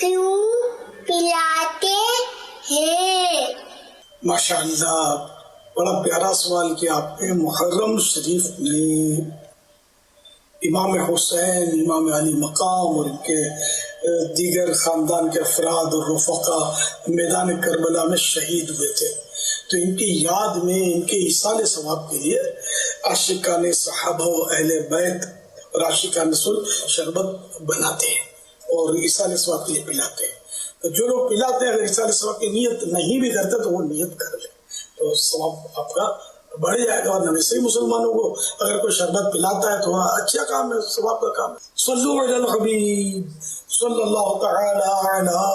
کیوں پلاتے ہیں؟ ماشاء اللہ، بڑا پیارا سوال کیا آپ نے۔ محرم شریف نے امام حسین، امام علی مقام اور ان کے دیگر خاندان کے افراد اور رفقا میدان کربلا میں شہید ہوئے تھے، تو ان کی یاد میں، ان کے ایصال ثواب کے لیے عاشقان صحابہ و اہل بیت اور عاشقان رسول شربت بناتے ہیں اور ایصال ثواب کے لیے پلاتے ہیں۔ تو جو لوگ پلاتے ہیں اگر ایصال ثواب کی نیت نہیں بھی کرتے تو وہ نیت کر لیں تو ثواب آپ کا بڑھ جائے گا۔ اور ویسے ہی مسلمانوں کو اگر کوئی شربت پلاتا ہے تو وہ اچھا کام ہے، ثواب کا کام ہے۔ صلو علی الحبیب صلی اللہ تعالی علی